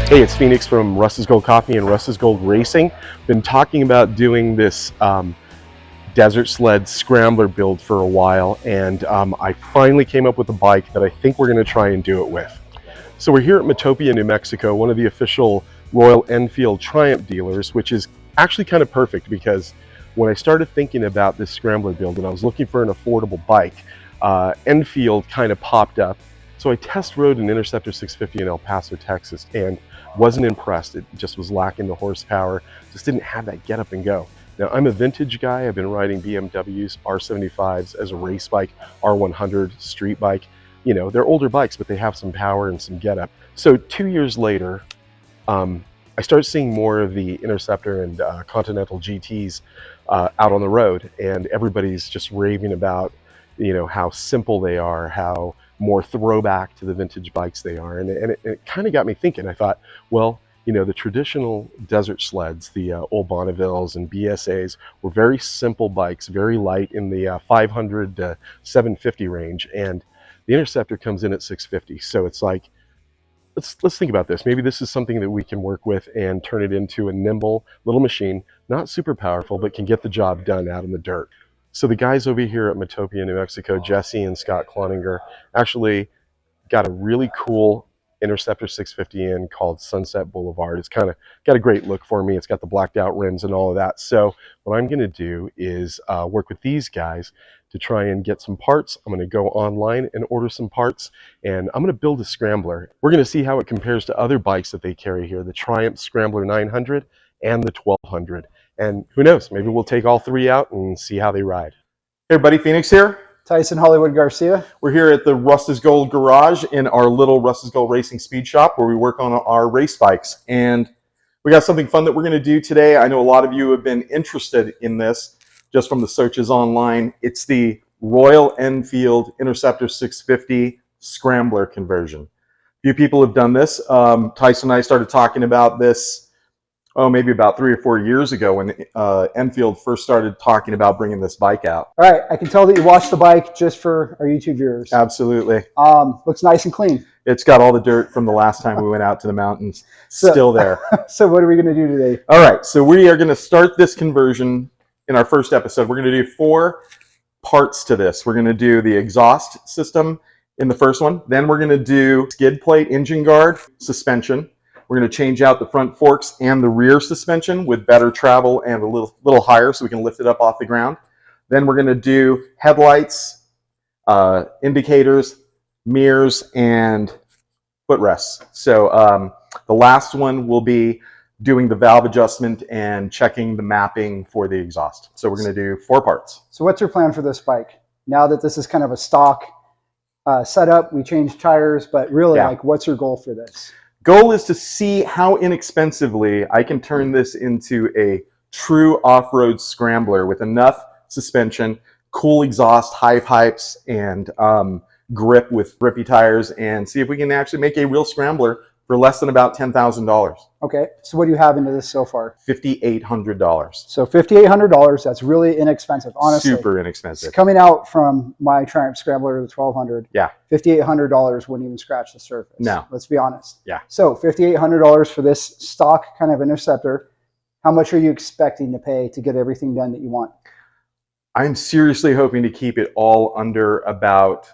Hey, it's Fenix from Russ's Gold Coffee and Russ's Gold Racing. Been talking about doing this desert sled scrambler build for a while, and I finally came up with a bike that I think we're going to try and do it with. So we're here at Matopia, New Mexico, one of the official Royal Enfield Triumph dealers, which is actually kind of perfect because when I started thinking about this scrambler build and I was looking for an affordable bike, Enfield kind of popped up. So I test rode an Interceptor 650 in El Paso, Texas, and wasn't impressed. It just was lacking the horsepower, just didn't have that get up and go. Now, I'm a vintage guy. I've been riding BMWs, R75s as a race bike, R100 street bike. You know, they're older bikes, but they have some power and some get up. So 2 years later, I started seeing more of the Interceptor and Continental GTs out on the road, and everybody's just raving about, you know, how simple they are, how more throwback to the vintage bikes they are. And it kind of got me thinking. I thought, well, you know, the traditional desert sleds, the old Bonnevilles and BSAs, were very simple bikes, very light in the 500 to 750 range. And the Interceptor comes in at 650. So it's like, let's think about this. Maybe this is something that we can work with and turn it into a nimble little machine, not super powerful, but can get the job done out in the dirt. So the guys over here at Matopia, New Mexico, Jesse and Scott Cloninger, actually got a really cool Interceptor 650 in called Sunset Boulevard. It's kind of got a great look for me. It's got the blacked out rims and all of that. So what I'm going to do is work with these guys to try and get some parts. I'm going to go online and order some parts, and I'm going to build a scrambler. We're going to see how it compares to other bikes that they carry here, the Triumph Scrambler 900 and the 1200. And who knows, maybe we'll take all three out and see how they ride. Hey everybody, Fenix here. Tyson Hollywood Garcia. We're here at the Russ's Gold Garage in our little Russ's Gold Racing Speed Shop where we work on our race bikes. And we got something fun that we're going to do today. I know a lot of you have been interested in this just from the searches online. It's the Royal Enfield Interceptor 650 Scrambler conversion. A few people have done this. Tyson and I started talking about this maybe about 3 or 4 years ago when Enfield first started talking about bringing this bike out. All right, I can tell that you watched the bike just for our YouTube viewers. Absolutely. Looks nice and clean. It's got all the dirt from the last time we went out to the mountains still there. So what are we going to do today? All right, so we are going to start this conversion in our first episode. We're going to do 4 parts to this. We're going to do the exhaust system in the first one. Then we're going to do skid plate, engine guard, suspension. We're going to change out the front forks and the rear suspension with better travel and a little higher so we can lift it up off the ground. Then we're going to do headlights, indicators, mirrors, and footrests. So the last one will be doing the valve adjustment and checking the mapping for the exhaust. So we're going to do 4 parts. So what's your plan for this bike? Now that this is kind of a stock setup, we changed tires, but really, like, what's your goal for this? Goal is to see how inexpensively I can turn this into a true off-road scrambler with enough suspension, cool exhaust, high pipes, and grip with grippy tires, and see if we can actually make a real scrambler for less than about $10,000. Okay, so what do you have into this so far? $5,800. So $5,800, that's really inexpensive, honestly. Super inexpensive. It's coming out from my Triumph Scrambler, the 1200. Yeah. $5,800 wouldn't even scratch the surface. No. Let's be honest. Yeah. So $5,800 for this stock kind of Interceptor. How much are you expecting to pay to get everything done that you want? I'm seriously hoping to keep it all under about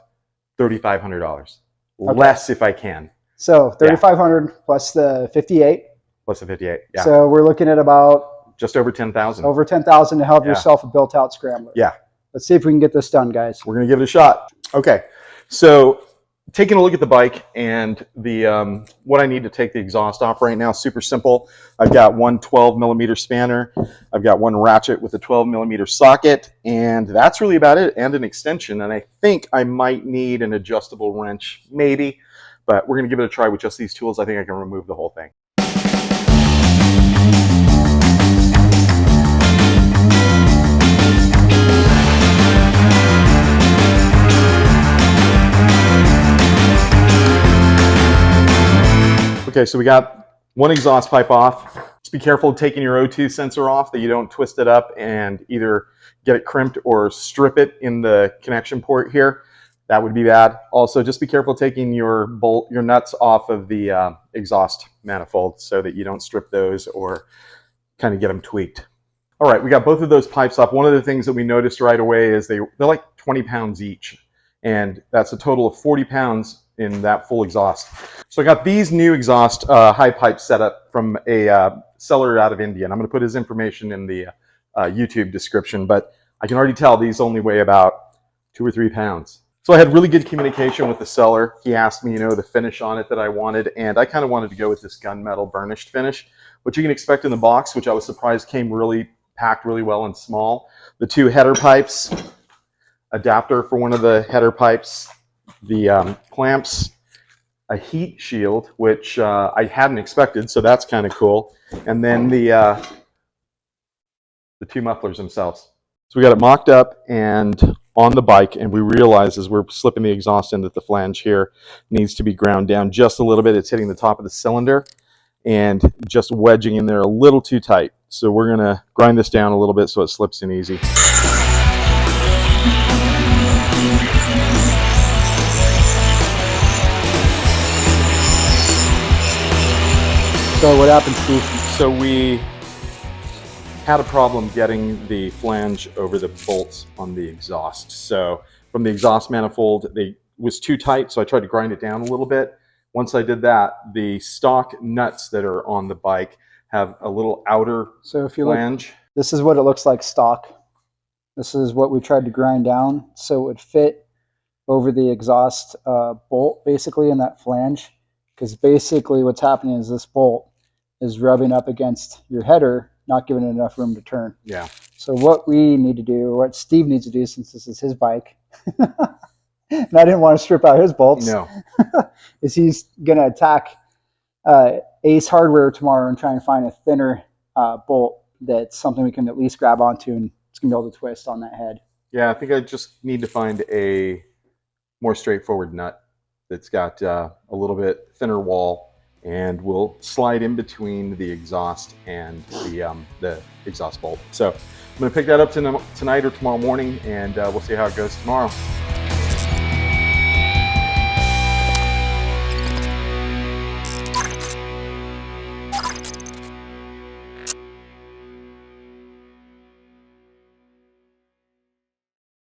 $3,500. Okay. Less if I can. So 3,500 plus the 58. Plus the 58, yeah. So we're looking at about just over 10,000. Over 10,000 to have yourself a built-out scrambler. Yeah. Let's see if we can get this done, guys. We're going to give it a shot. Okay. So taking a look at the bike and the what I need to take the exhaust off right now, super simple. I've got one 12mm spanner. I've got one ratchet with a 12mm socket, and that's really about it, and an extension. And I think I might need an adjustable wrench, maybe. But we're going to give it a try with just these tools. I think I can remove the whole thing. Okay, so we got one exhaust pipe off. Just be careful of taking your O2 sensor off, that you don't twist it up and either get it crimped or strip it in the connection port here. that would be bad. Also, just be careful taking your nuts off of the exhaust manifold so that you don't strip those or kind of get them tweaked. All right, we got both of those pipes off. One of the things that we noticed right away is they're like 20 pounds each, and that's a total of 40 pounds in that full exhaust. So I got these new exhaust high pipes set up from a seller out of India, and I'm going to put his information in the YouTube description, but I can already tell these only weigh about 2 or 3 pounds. So I had really good communication with the seller. He asked me, you know, the finish on it that I wanted, and I kind of wanted to go with this gunmetal burnished finish, which you can expect in the box, which I was surprised came really packed really well and small. The 2 header pipes, adapter for one of the header pipes, the clamps, a heat shield, which I hadn't expected, so that's kind of cool, and then the 2 mufflers themselves. So we got it mocked up and on the bike, and we realize as we're slipping the exhaust in that the flange here needs to be ground down just a little bit. It's hitting the top of the cylinder and just wedging in there a little too tight. So we're gonna grind this down a little bit so it slips in easy. So what happened, Steve? So we had a problem getting the flange over the bolts on the exhaust. So from the exhaust manifold, it was too tight, so I tried to grind it down a little bit. Once I did that, the stock nuts that are on the bike have a little outer flange. Look, this is what it looks like stock. This is what we tried to grind down so it would fit over the exhaust bolt, basically, in that flange. Because basically what's happening is this bolt is rubbing up against your header, not giving it enough room to turn. Yeah. So what we need to do, or what Steve needs to do, since this is his bike, and I didn't want to strip out his bolts, no, is he's going to attack Ace Hardware tomorrow and try and find a thinner bolt that's something we can at least grab onto, and it's going to be able to twist on that head. Yeah, I think I just need to find a more straightforward nut that's got a little bit thinner wall, and we'll slide in between the exhaust and the exhaust bolt. So I'm going to pick that up tonight or tomorrow morning, and we'll see how it goes tomorrow.